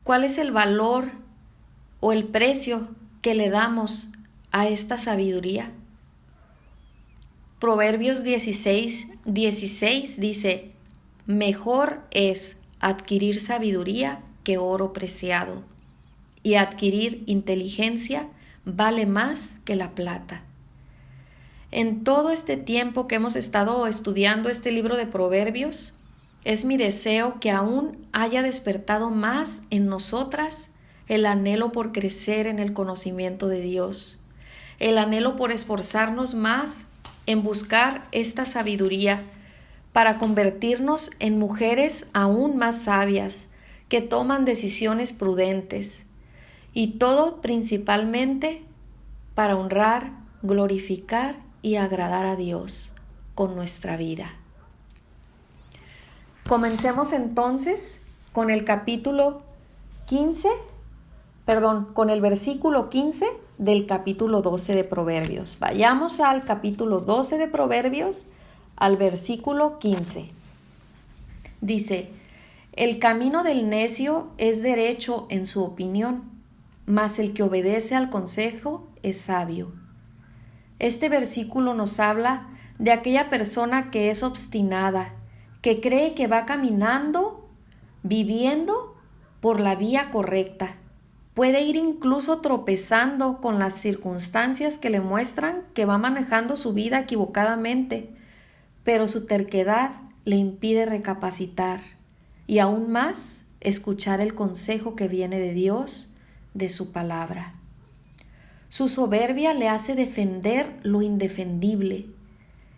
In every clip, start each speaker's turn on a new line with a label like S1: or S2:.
S1: ¿Cuál es el valor o el precio que le damos a esta sabiduría? Proverbios 16:16 dice: mejor es adquirir sabiduría que oro preciado, y adquirir inteligencia vale más que la plata. En todo este tiempo que hemos estado estudiando este libro de Proverbios, es mi deseo que aún haya despertado más en nosotras el anhelo por crecer en el conocimiento de Dios, el anhelo por esforzarnos más en buscar esta sabiduría para convertirnos en mujeres aún más sabias que toman decisiones prudentes, y todo principalmente para honrar, glorificar y agradar a Dios con nuestra vida. Comencemos entonces con el versículo 15 del capítulo 12 de Proverbios. Vayamos al capítulo 12 de Proverbios, al versículo 15. Dice: el camino del necio es derecho en su opinión, mas el que obedece al consejo es sabio. Este versículo nos habla de aquella persona que es obstinada, que cree que va caminando, viviendo por la vía correcta. Puede ir incluso tropezando con las circunstancias que le muestran que va manejando su vida equivocadamente, pero su terquedad le impide recapacitar y aún más escuchar el consejo que viene de Dios, de su palabra. Su soberbia le hace defender lo indefendible.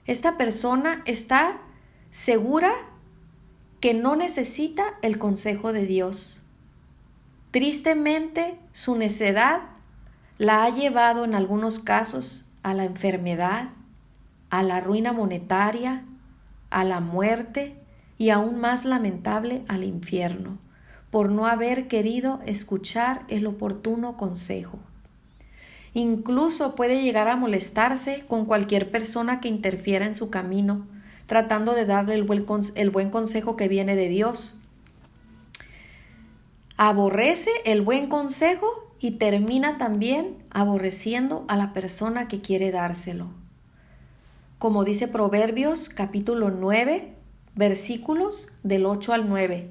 S1: Esta persona está segura que no necesita el consejo de Dios. Tristemente, su necedad la ha llevado en algunos casos a la enfermedad, a la ruina monetaria, a la muerte y aún más lamentable, al infierno, por no haber querido escuchar el oportuno consejo. Incluso puede llegar a molestarse con cualquier persona que interfiera en su camino, tratando de darle el buen consejo que viene de Dios. Aborrece el buen consejo y termina también aborreciendo a la persona que quiere dárselo. Como dice Proverbios capítulo 9, versículos del 8 al 9.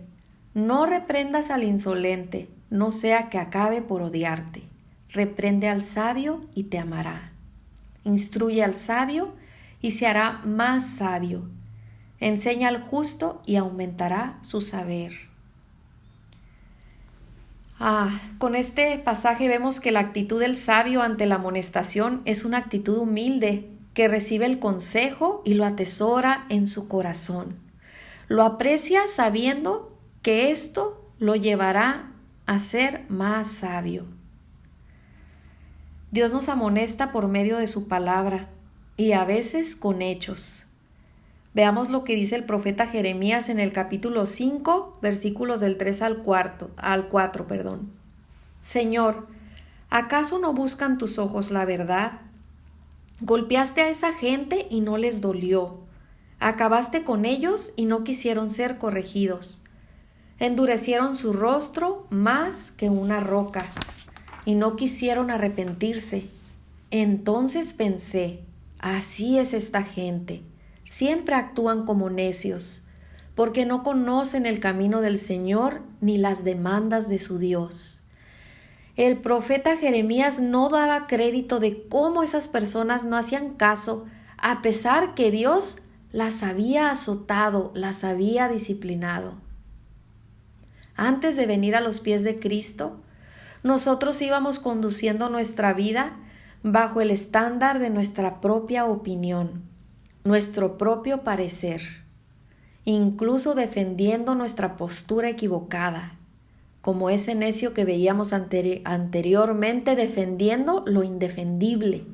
S1: No reprendas al insolente, no sea que acabe por odiarte. Reprende al sabio y te amará. Instruye al sabio y se hará más sabio. Enseña al justo y aumentará su saber. Con este pasaje vemos que la actitud del sabio ante la amonestación es una actitud humilde, que recibe el consejo y lo atesora en su corazón. Lo aprecia sabiendo que esto lo llevará a ser más sabio. Dios nos amonesta por medio de su palabra y a veces con hechos. Veamos lo que dice el profeta Jeremías en el capítulo 5, versículos del 3 al 4. Señor, ¿acaso no buscan tus ojos la verdad? Golpeaste a esa gente y no les dolió. Acabaste con ellos y no quisieron ser corregidos. Endurecieron su rostro más que una roca y no quisieron arrepentirse. Entonces pensé, así es esta gente. Siempre actúan como necios, porque no conocen el camino del Señor ni las demandas de su Dios. El profeta Jeremías no daba crédito de cómo esas personas no hacían caso, a pesar que Dios las había azotado, las había disciplinado. Antes de venir a los pies de Cristo, nosotros íbamos conduciendo nuestra vida bajo el estándar de nuestra propia opinión, nuestro propio parecer, incluso defendiendo nuestra postura equivocada, como ese necio que veíamos anteriormente defendiendo lo indefendible.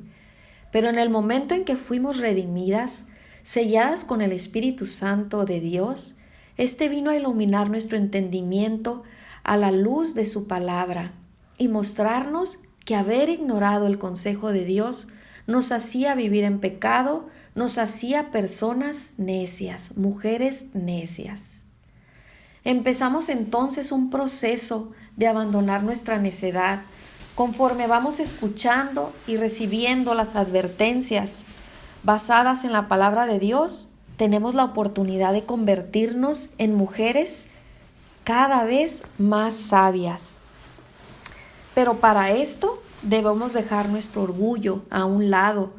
S1: Pero en el momento en que fuimos redimidas, selladas con el Espíritu Santo de Dios, este vino a iluminar nuestro entendimiento a la luz de su palabra y mostrarnos que haber ignorado el consejo de Dios nos hacía vivir en pecado, nos hacía personas necias, mujeres necias. Empezamos entonces un proceso de abandonar nuestra necedad. Conforme vamos escuchando y recibiendo las advertencias basadas en la palabra de Dios, tenemos la oportunidad de convertirnos en mujeres cada vez más sabias. Pero para esto debemos dejar nuestro orgullo a un lado,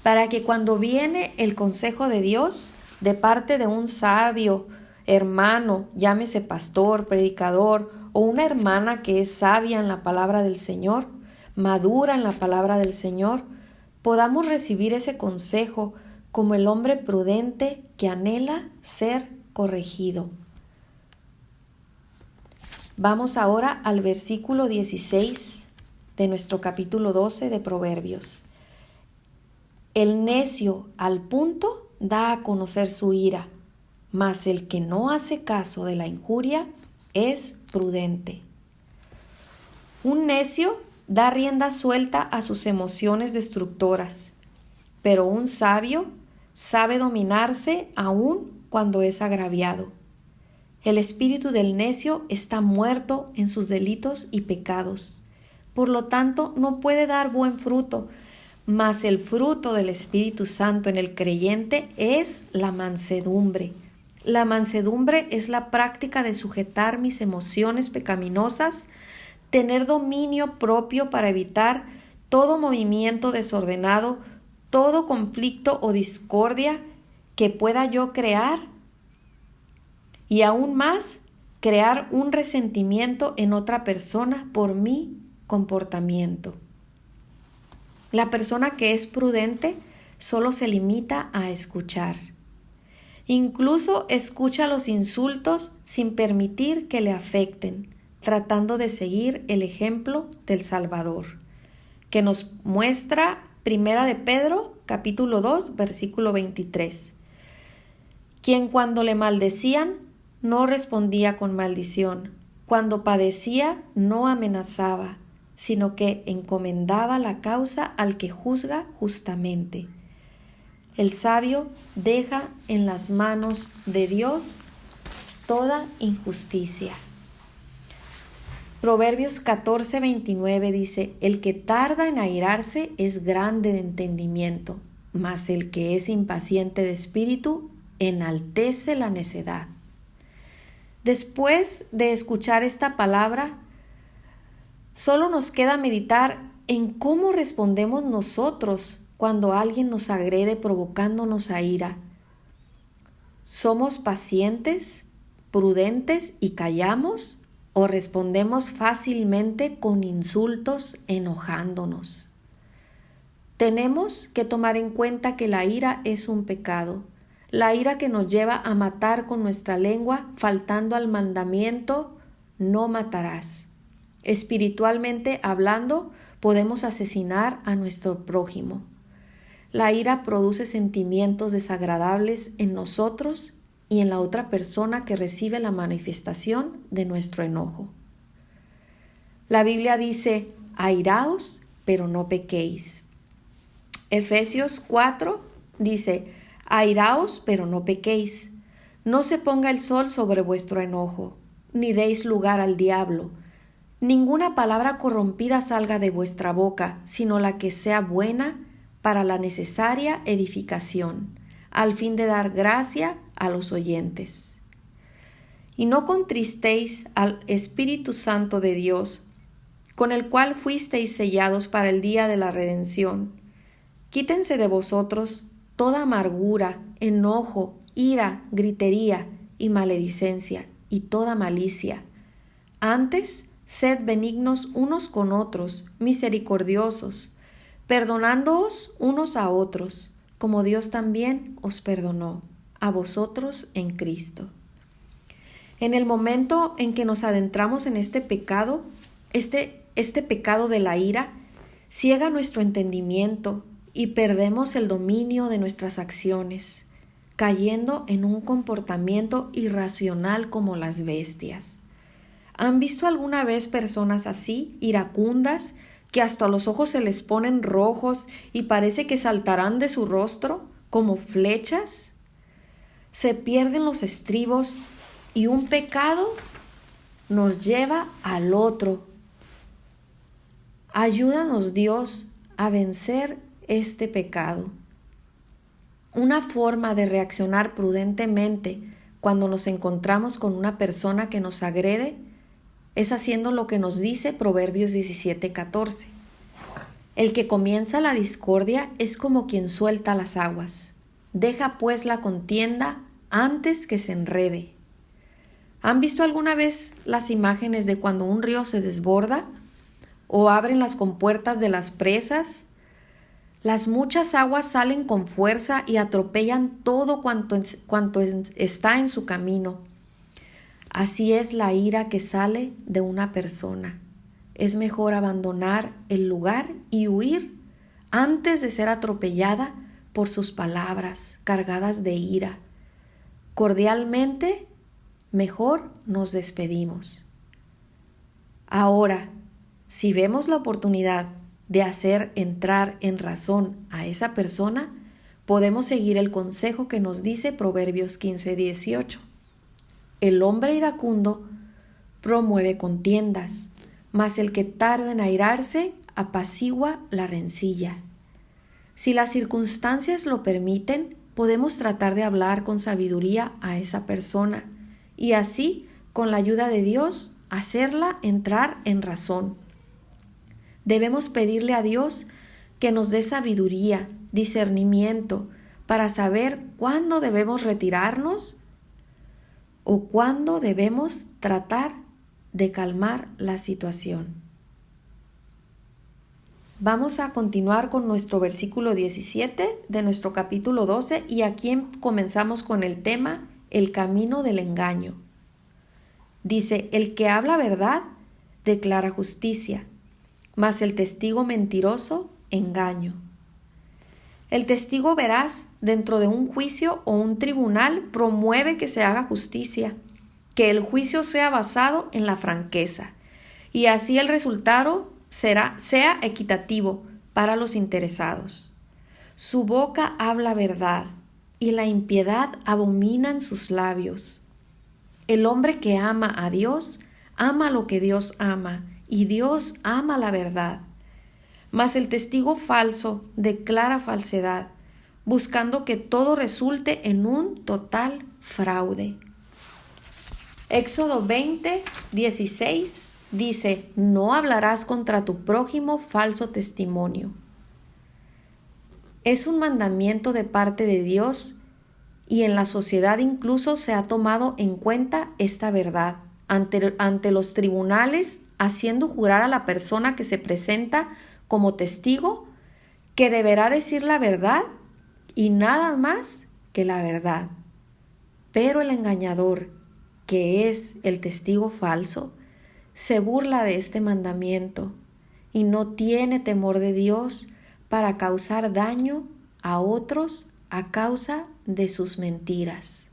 S1: para que cuando viene el consejo de Dios de parte de un sabio, hermano, llámese pastor, predicador, o una hermana que es sabia en la palabra del Señor, madura en la palabra del Señor, podamos recibir ese consejo como el hombre prudente que anhela ser corregido. Vamos ahora al versículo 16 de nuestro capítulo 12 de Proverbios. El necio al punto da a conocer su ira, mas el que no hace caso de la injuria es prudente. Un necio da rienda suelta a sus emociones destructoras, pero un sabio sabe dominarse aún cuando es agraviado. El espíritu del necio está muerto en sus delitos y pecados. Por lo tanto, no puede dar buen fruto, mas el fruto del Espíritu Santo en el creyente es la mansedumbre. La mansedumbre es la práctica de sujetar mis emociones pecaminosas, tener dominio propio para evitar todo movimiento desordenado, todo conflicto o discordia que pueda yo crear y aún más crear un resentimiento en otra persona por mi comportamiento. La persona que es prudente solo se limita a escuchar. Incluso escucha los insultos sin permitir que le afecten, tratando de seguir el ejemplo del Salvador, que nos muestra 1 de Pedro, capítulo 2, versículo 23. Quien cuando le maldecían, no respondía con maldición, cuando padecía, no amenazaba, sino que encomendaba la causa al que juzga justamente. El sabio deja en las manos de Dios toda injusticia. Proverbios 14:29 dice: el que tarda en airarse es grande de entendimiento, mas el que es impaciente de espíritu enaltece la necedad. Después de escuchar esta palabra, solo nos queda meditar en cómo respondemos nosotros cuando alguien nos agrede provocándonos a ira. ¿Somos pacientes, prudentes y callamos? ¿O respondemos fácilmente con insultos enojándonos? Tenemos que tomar en cuenta que la ira es un pecado. La ira que nos lleva a matar con nuestra lengua, faltando al mandamiento, no matarás. Espiritualmente hablando, podemos asesinar a nuestro prójimo. La ira produce sentimientos desagradables en nosotros y en la otra persona que recibe la manifestación de nuestro enojo. La Biblia dice: airaos, pero no pequéis. Efesios 4 dice: airaos, pero no pequéis. No se ponga el sol sobre vuestro enojo, ni deis lugar al diablo. Ninguna palabra corrompida salga de vuestra boca, sino la que sea buena para la necesaria edificación, al fin de dar gracia a los oyentes. Y no contristéis al Espíritu Santo de Dios, con el cual fuisteis sellados para el día de la redención. Quítense de vosotros toda amargura, enojo, ira, gritería y maledicencia, y toda malicia. Antes, sed benignos unos con otros, misericordiosos, perdonándoos unos a otros, como Dios también os perdonó, a vosotros en Cristo. En el momento en que nos adentramos en este pecado, este pecado de la ira, ciega nuestro entendimiento y perdemos el dominio de nuestras acciones, cayendo en un comportamiento irracional como las bestias. ¿Han visto alguna vez personas así, iracundas, que hasta los ojos se les ponen rojos y parece que saltarán de su rostro como flechas? Se pierden los estribos y un pecado nos lleva al otro. Ayúdanos, Dios, a vencer este pecado. Una forma de reaccionar prudentemente cuando nos encontramos con una persona que nos agrede es haciendo lo que nos dice Proverbios 17:14. El que comienza la discordia es como quien suelta las aguas. Deja pues la contienda antes que se enrede. ¿Han visto alguna vez las imágenes de cuando un río se desborda o abren las compuertas de las presas? Las muchas aguas salen con fuerza y atropellan todo cuanto está en su camino. Así es la ira que sale de una persona. Es mejor abandonar el lugar y huir antes de ser atropellada por sus palabras cargadas de ira. Cordialmente, mejor nos despedimos. Ahora, si vemos la oportunidad de hacer entrar en razón a esa persona, podemos seguir el consejo que nos dice Proverbios 15:18. El hombre iracundo promueve contiendas, mas el que tarda en airarse apacigua la rencilla. Si las circunstancias lo permiten, podemos tratar de hablar con sabiduría a esa persona y así, con la ayuda de Dios, hacerla entrar en razón. Debemos pedirle a Dios que nos dé sabiduría, discernimiento, para saber cuándo debemos retirarnos o cuándo debemos tratar de calmar la situación. Vamos a continuar con nuestro versículo 17 de nuestro capítulo 12 y aquí comenzamos con el tema el camino del engaño. Dice, el que habla verdad declara justicia, mas el testigo mentiroso engaño. El testigo veraz dentro de un juicio o un tribunal promueve que se haga justicia, que el juicio sea basado en la franqueza y así el resultado sea equitativo para los interesados. Su boca habla verdad y la impiedad abomina en sus labios. El hombre que ama a Dios ama lo que Dios ama y Dios ama la verdad. Mas el testigo falso declara falsedad, buscando que todo resulte en un total fraude. Éxodo 20:16 dice, no hablarás contra tu prójimo falso testimonio. Es un mandamiento de parte de Dios y en la sociedad incluso se ha tomado en cuenta esta verdad ante los tribunales, haciendo jurar a la persona que se presenta como testigo que deberá decir la verdad y nada más que la verdad. Pero el engañador, que es el testigo falso, se burla de este mandamiento y no tiene temor de Dios para causar daño a otros a causa de sus mentiras.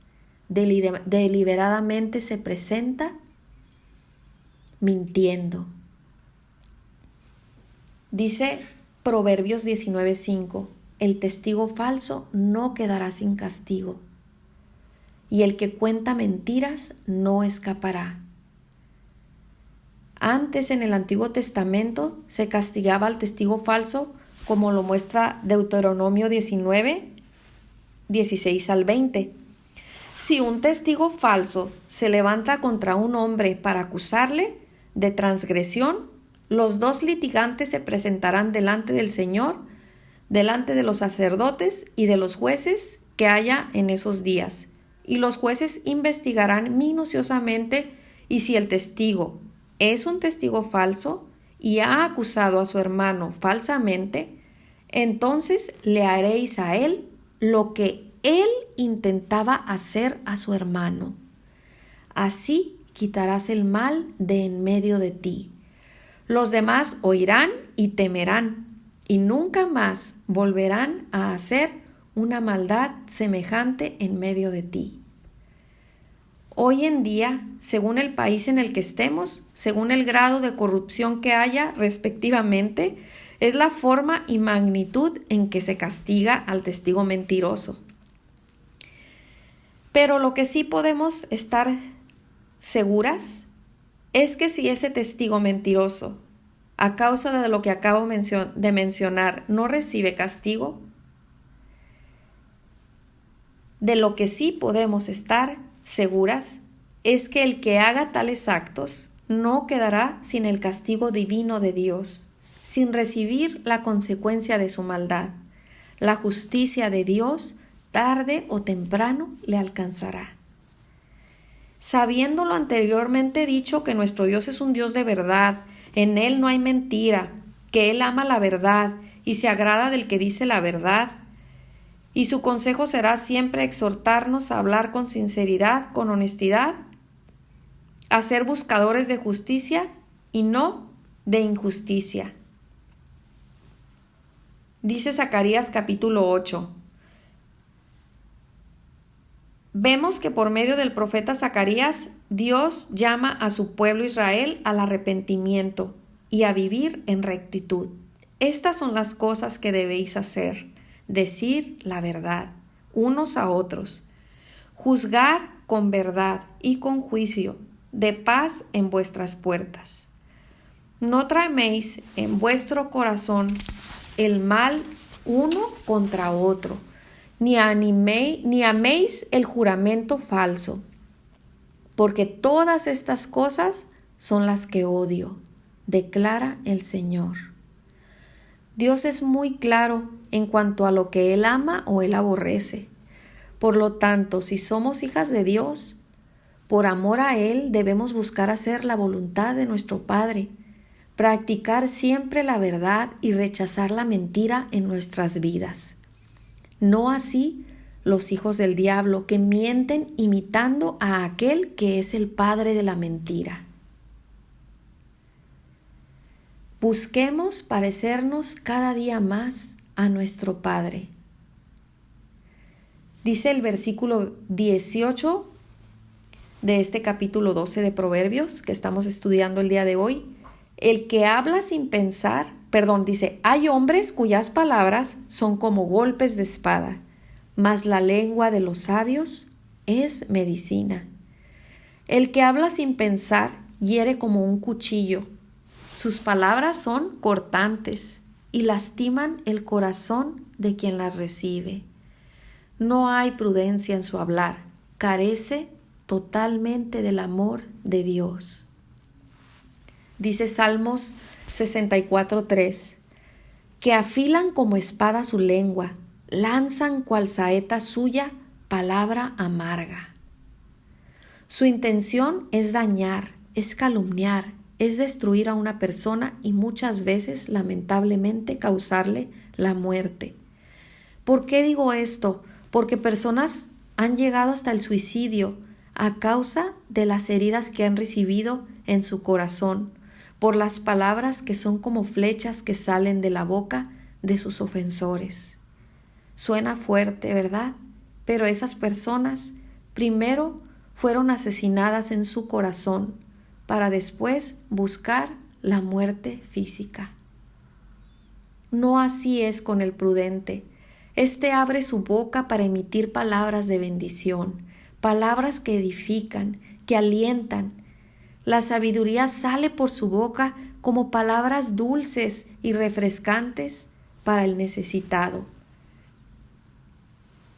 S1: Deliberadamente se presenta mintiendo. Dice Proverbios 19:5, el testigo falso no quedará sin castigo, y el que cuenta mentiras no escapará. Antes, en el Antiguo Testamento, se castigaba al testigo falso, como lo muestra Deuteronomio 19:16-20. Si un testigo falso se levanta contra un hombre para acusarle de transgresión, los dos litigantes se presentarán delante del Señor, delante de los sacerdotes y de los jueces que haya en esos días. Y los jueces investigarán minuciosamente y si el testigo es un testigo falso y ha acusado a su hermano falsamente, entonces le haréis a él lo que él intentaba hacer a su hermano. Así quitarás el mal de en medio de ti. Los demás oirán y temerán, y nunca más volverán a hacer una maldad semejante en medio de ti. Hoy en día, según el país en el que estemos, según el grado de corrupción que haya respectivamente, es la forma y magnitud en que se castiga al testigo mentiroso. Pero lo que sí podemos estar seguras es que si ese testigo mentiroso, a causa de lo que acabo de mencionar, no recibe castigo, de lo que sí podemos estar seguras es que el que haga tales actos no quedará sin el castigo divino de Dios, sin recibir la consecuencia de su maldad. La justicia de Dios, tarde o temprano, le alcanzará. Sabiendo lo anteriormente dicho, que nuestro Dios es un Dios de verdad, en Él no hay mentira, que Él ama la verdad y se agrada del que dice la verdad, y su consejo será siempre exhortarnos a hablar con sinceridad, con honestidad, a ser buscadores de justicia y no de injusticia. Dice Zacarías capítulo 8. Vemos que por medio del profeta Zacarías, Dios llama a su pueblo Israel al arrepentimiento y a vivir en rectitud. Estas son las cosas que debéis hacer: decir la verdad unos a otros, juzgar con verdad y con juicio, de paz en vuestras puertas. No traméis en vuestro corazón el mal uno contra otro, ni améis el juramento falso, porque todas estas cosas son las que odio, declara el Señor. Dios es muy claro en cuanto a lo que Él ama o Él aborrece. Por lo tanto, si somos hijas de Dios, por amor a Él debemos buscar hacer la voluntad de nuestro Padre, practicar siempre la verdad y rechazar la mentira en nuestras vidas. No así los hijos del diablo, que mienten imitando a aquel que es el padre de la mentira. Busquemos parecernos cada día más a nuestro Padre. Dice el versículo 18 de este capítulo 12 de Proverbios que estamos estudiando el día de hoy. El que habla sin pensar, dice, hay hombres cuyas palabras son como golpes de espada, mas la lengua de los sabios es medicina. El que habla sin pensar hiere como un cuchillo. Sus palabras son cortantes y lastiman el corazón de quien las recibe. No hay prudencia en su hablar, carece totalmente del amor de Dios. Dice Salmos 64:3, que afilan como espada su lengua, lanzan cual saeta suya palabra amarga. Su intención es dañar, es calumniar, es destruir a una persona y muchas veces, lamentablemente, causarle la muerte. ¿Por qué digo esto? Porque personas han llegado hasta el suicidio a causa de las heridas que han recibido en su corazón, por las palabras que son como flechas que salen de la boca de sus ofensores. Suena fuerte, ¿verdad? Pero esas personas primero fueron asesinadas en su corazón para después buscar la muerte física. No así es con el prudente. Este abre su boca para emitir palabras de bendición, palabras que edifican, que alientan. La sabiduría sale por su boca como palabras dulces y refrescantes para el necesitado.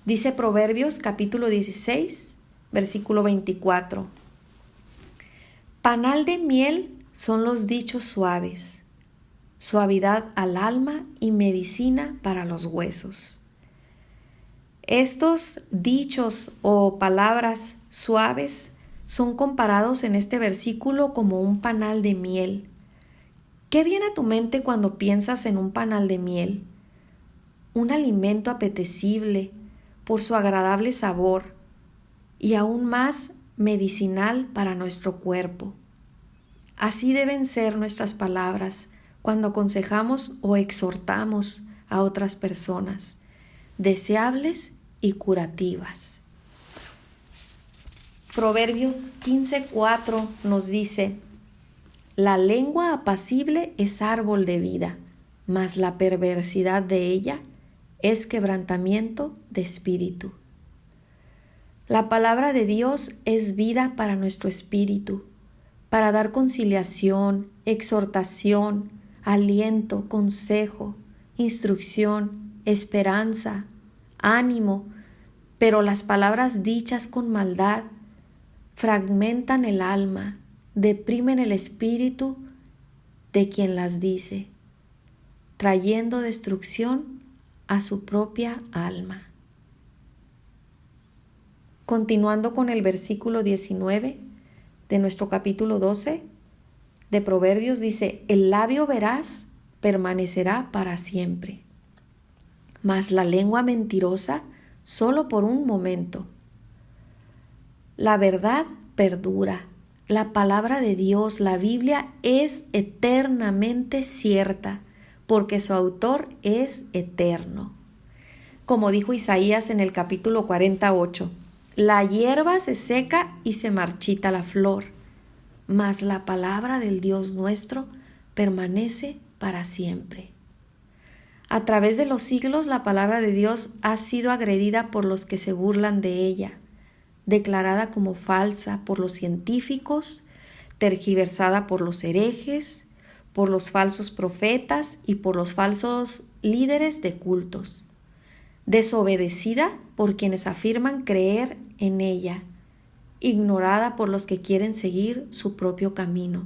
S1: Dice Proverbios capítulo 16, versículo 24. Panal de miel son los dichos suaves, suavidad al alma y medicina para los huesos. Estos dichos o palabras suaves son comparados en este versículo como un panal de miel. ¿Qué viene a tu mente cuando piensas en un panal de miel? Un alimento apetecible por su agradable sabor y aún más medicinal para nuestro cuerpo. Así deben ser nuestras palabras cuando aconsejamos o exhortamos a otras personas, deseables y curativas. Proverbios 15:4 nos dice: la lengua apacible es árbol de vida, mas la perversidad de ella es quebrantamiento de espíritu. La palabra de Dios es vida para nuestro espíritu, para dar conciliación, exhortación, aliento, consejo, instrucción, esperanza, ánimo, pero las palabras dichas con maldad fragmentan el alma, deprimen el espíritu de quien las dice, trayendo destrucción a su propia alma. Continuando con el versículo 19 de nuestro capítulo 12 de Proverbios, dice: el labio veraz permanecerá para siempre, mas la lengua mentirosa solo por un momento. La verdad perdura. La palabra de Dios, la Biblia, es eternamente cierta, porque su autor es eterno. Como dijo Isaías en el capítulo 48, la hierba se seca y se marchita la flor, mas la palabra del Dios nuestro permanece para siempre. A través de los siglos, la palabra de Dios ha sido agredida por los que se burlan de ella, declarada como falsa por los científicos, tergiversada por los herejes, por los falsos profetas y por los falsos líderes de cultos, desobedecida por quienes afirman creer en ella, ignorada por los que quieren seguir su propio camino,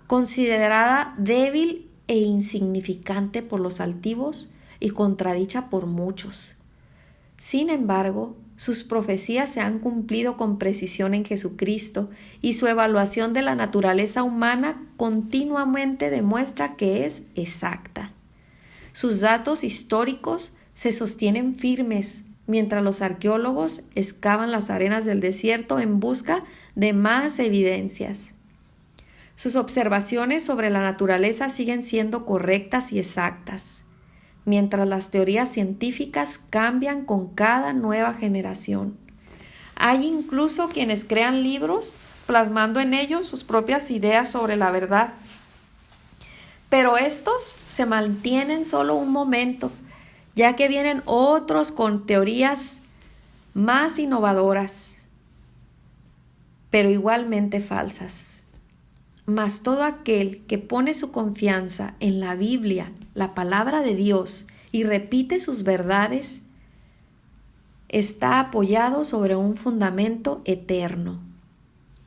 S1: considerada débil e insignificante por los altivos y contradicha por muchos. Sin embargo, sus profecías se han cumplido con precisión en Jesucristo y su evaluación de la naturaleza humana continuamente demuestra que es exacta. Sus datos históricos se sostienen firmes mientras los arqueólogos excavan las arenas del desierto en busca de más evidencias. Sus observaciones sobre la naturaleza siguen siendo correctas y exactas, mientras las teorías científicas cambian con cada nueva generación. Hay incluso quienes crean libros plasmando en ellos sus propias ideas sobre la verdad. Pero estos se mantienen solo un momento, ya que vienen otros con teorías más innovadoras, pero igualmente falsas. Mas todo aquel que pone su confianza en la Biblia, la palabra de Dios, y repite sus verdades, está apoyado sobre un fundamento eterno.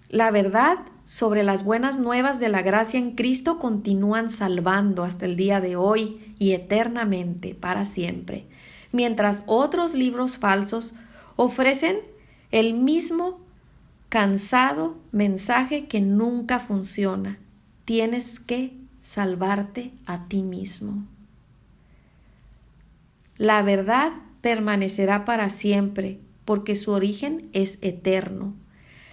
S1: La verdad sobre las buenas nuevas de la gracia en Cristo continúan salvando hasta el día de hoy y eternamente, para siempre, mientras otros libros falsos ofrecen el mismo cansado mensaje que nunca funciona. Tienes que salvarte a ti mismo. La verdad permanecerá para siempre porque su origen es eterno.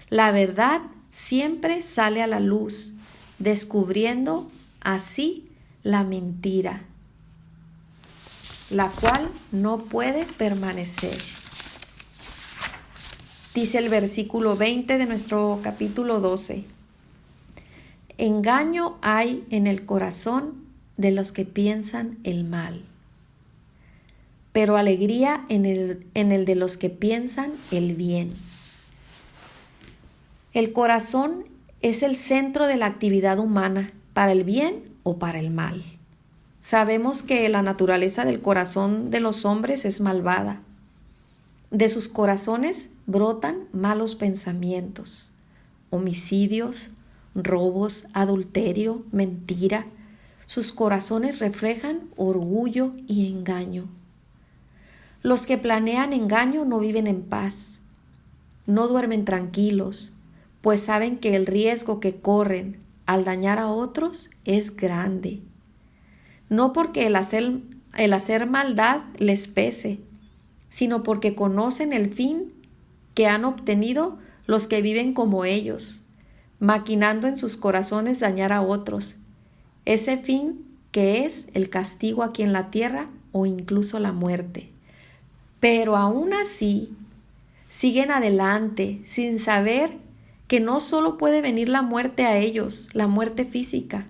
S1: La verdad siempre sale a la luz, descubriendo así la mentira, la cual no puede permanecer. Dice el versículo 20 de nuestro capítulo 12. Engaño hay en el corazón de los que piensan el mal, pero alegría en el de los que piensan el bien. El corazón es el centro de la actividad humana, para el bien o para el mal. Sabemos que la naturaleza del corazón de los hombres es malvada. De sus corazones brotan malos pensamientos, homicidios, robos, adulterio, mentira. Sus corazones reflejan orgullo y engaño. Los que planean engaño no viven en paz, no duermen tranquilos, pues saben que el riesgo que corren al dañar a otros es grande. No porque el hacer maldad les pese, sino porque conocen el fin que han obtenido los que viven como ellos, maquinando en sus corazones dañar a otros, ese fin que es el castigo aquí en la tierra o incluso la muerte. Pero aún así, siguen adelante sin saber que no solo puede venir la muerte a ellos, la muerte física,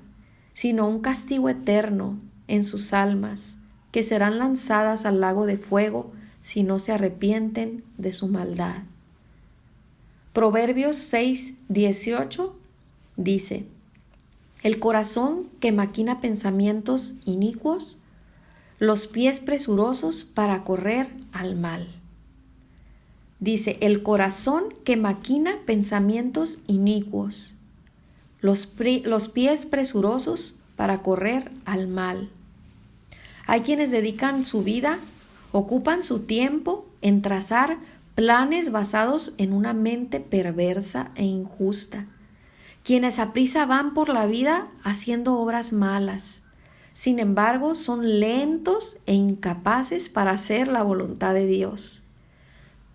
S1: sino un castigo eterno en sus almas, que serán lanzadas al lago de fuego si no se arrepienten de su maldad. Proverbios 6:18 dice: el corazón que maquina pensamientos inicuos, los pies presurosos para correr al mal. Dice, el corazón que maquina pensamientos inicuos, los pies presurosos para correr al mal. Hay quienes dedican su vida, ocupan su tiempo en trazar planes basados en una mente perversa e injusta. Quienes aprisa van por la vida haciendo obras malas. Sin embargo, son lentos e incapaces para hacer la voluntad de Dios.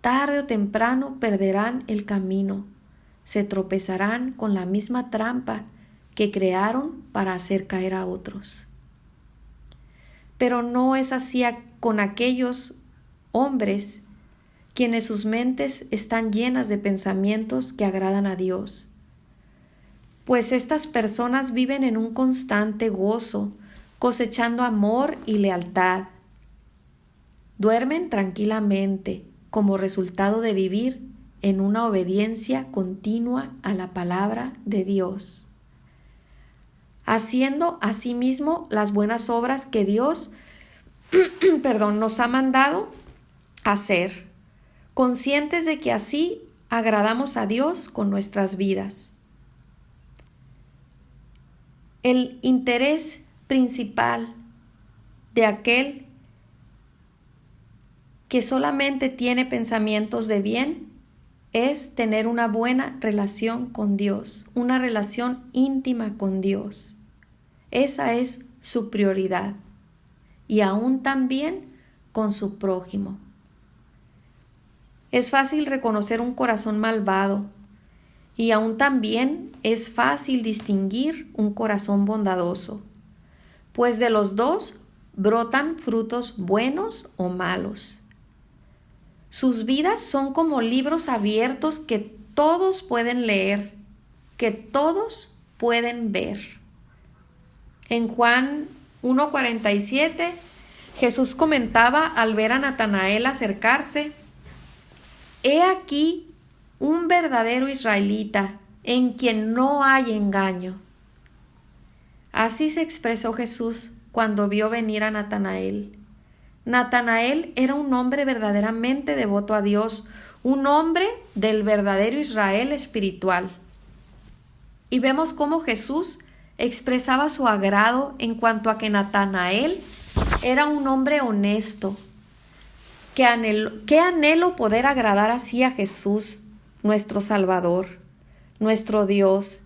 S1: Tarde o temprano perderán el camino. Se tropezarán con la misma trampa que crearon para hacer caer a otros. Pero no es así con aquellos hombres quienes sus mentes están llenas de pensamientos que agradan a Dios. Pues estas personas viven en un constante gozo, cosechando amor y lealtad. Duermen tranquilamente como resultado de vivir en una obediencia continua a la palabra de Dios, haciendo asimismo las buenas obras que Dios nos ha mandado hacer, conscientes de que así agradamos a Dios con nuestras vidas. El interés principal de aquel que solamente tiene pensamientos de bien es tener una buena relación con Dios, una relación íntima con Dios. Esa es su prioridad, y aún también con su prójimo. Es fácil reconocer un corazón malvado, y aún también es fácil distinguir un corazón bondadoso, pues de los dos brotan frutos buenos o malos. Sus vidas son como libros abiertos que todos pueden leer, que todos pueden ver. En Juan 1:47, Jesús comentaba al ver a Natanael acercarse: «He aquí un verdadero israelita, en quien no hay engaño». Así se expresó Jesús cuando vio venir a Natanael. Natanael era un hombre verdaderamente devoto a Dios, un hombre del verdadero Israel espiritual. Y vemos cómo Jesús expresaba su agrado en cuanto a que Natanael era un hombre honesto. Qué anhelo poder agradar así a Jesús, nuestro Salvador, nuestro Dios,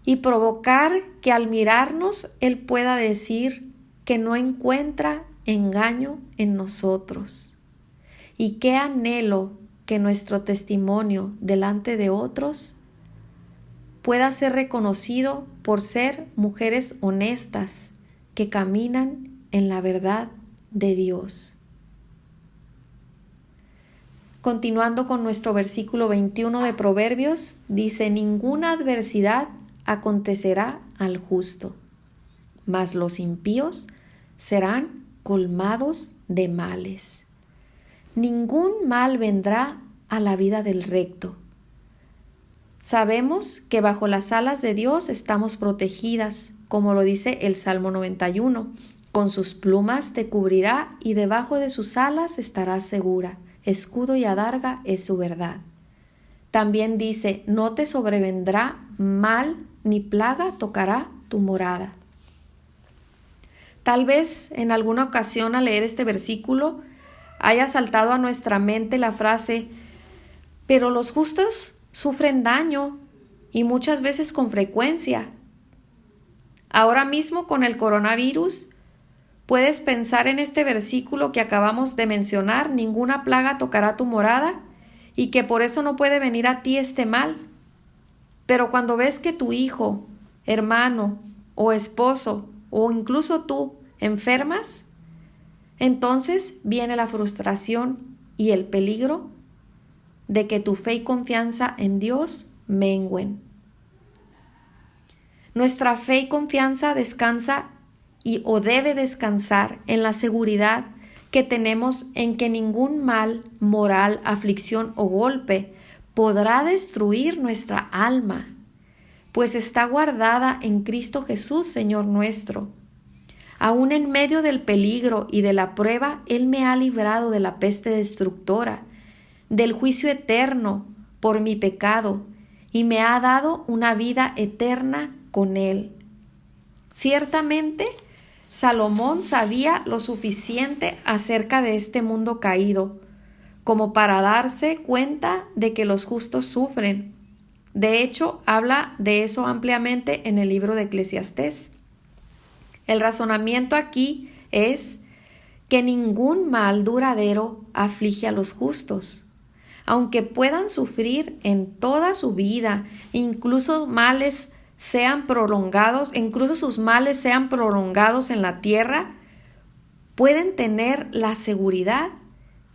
S1: y provocar que al mirarnos Él pueda decir que no encuentra engaño en nosotros. Y qué anhelo que nuestro testimonio delante de otros pueda ser reconocido por ser mujeres honestas que caminan en la verdad de Dios. Continuando con nuestro versículo 21 de Proverbios, dice: ninguna adversidad acontecerá al justo, mas los impíos serán colmados de males. Ningún mal vendrá a la vida del recto. Sabemos que bajo las alas de Dios estamos protegidas, como lo dice el Salmo 91. Con sus plumas te cubrirá y debajo de sus alas estarás segura. Escudo y adarga es su verdad. También dice: no te sobrevendrá mal ni plaga tocará tu morada. Tal vez en alguna ocasión al leer este versículo haya saltado a nuestra mente la frase: pero los justos sufren daño, y muchas veces con frecuencia. Ahora mismo con el coronavirus, puedes pensar en este versículo que acabamos de mencionar: ninguna plaga tocará tu morada, y que por eso no puede venir a ti este mal. Pero cuando ves que tu hijo, hermano o esposo o incluso tú enfermas, entonces viene la frustración y el peligro de que tu fe y confianza en Dios mengüen. Nuestra fe y confianza descansa o debe descansar en la seguridad que tenemos en que ningún mal, moral, aflicción o golpe podrá destruir nuestra alma, pues está guardada en Cristo Jesús, Señor nuestro. Aún en medio del peligro y de la prueba, Él me ha librado de la peste destructora, del juicio eterno por mi pecado, y me ha dado una vida eterna con Él. Ciertamente, Salomón sabía lo suficiente acerca de este mundo caído, como para darse cuenta de que los justos sufren. De hecho, habla de eso ampliamente en el libro de Eclesiastés. El razonamiento aquí es que ningún mal duradero aflige a los justos. Aunque puedan sufrir en toda su vida, incluso sus males sean prolongados en la tierra, pueden tener la seguridad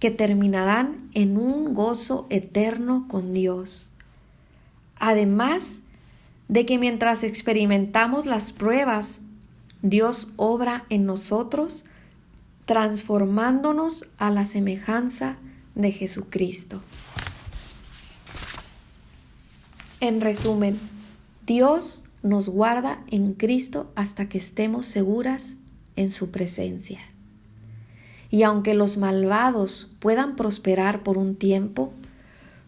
S1: que terminarán en un gozo eterno con Dios. Además de que mientras experimentamos las pruebas, Dios obra en nosotros, transformándonos a la semejanza de Jesucristo. En resumen, Dios nos guarda en Cristo hasta que estemos seguras en su presencia. Y aunque los malvados puedan prosperar por un tiempo,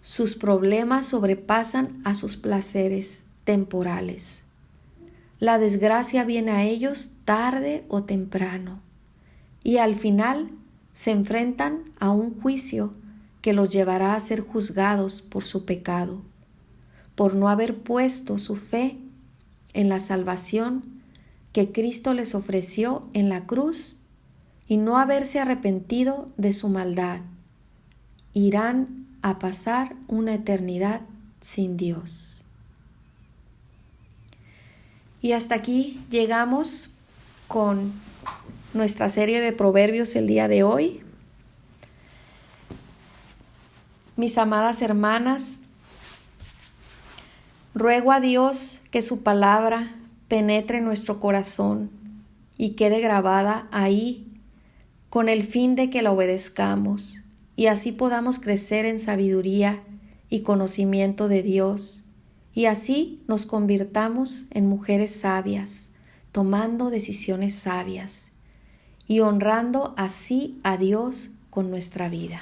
S1: sus problemas sobrepasan a sus placeres temporales. La desgracia viene a ellos tarde o temprano, y al final se enfrentan a un juicio que los llevará a ser juzgados por su pecado, por no haber puesto su fe en la salvación que Cristo les ofreció en la cruz y no haberse arrepentido de su maldad. Irán a pasar una eternidad sin Dios. Y hasta aquí llegamos con nuestra serie de proverbios el día de hoy. Mis amadas hermanas, ruego a Dios que su palabra penetre en nuestro corazón y quede grabada ahí con el fin de que la obedezcamos y así podamos crecer en sabiduría y conocimiento de Dios y así nos convirtamos en mujeres sabias, tomando decisiones sabias y honrando así a Dios con nuestra vida.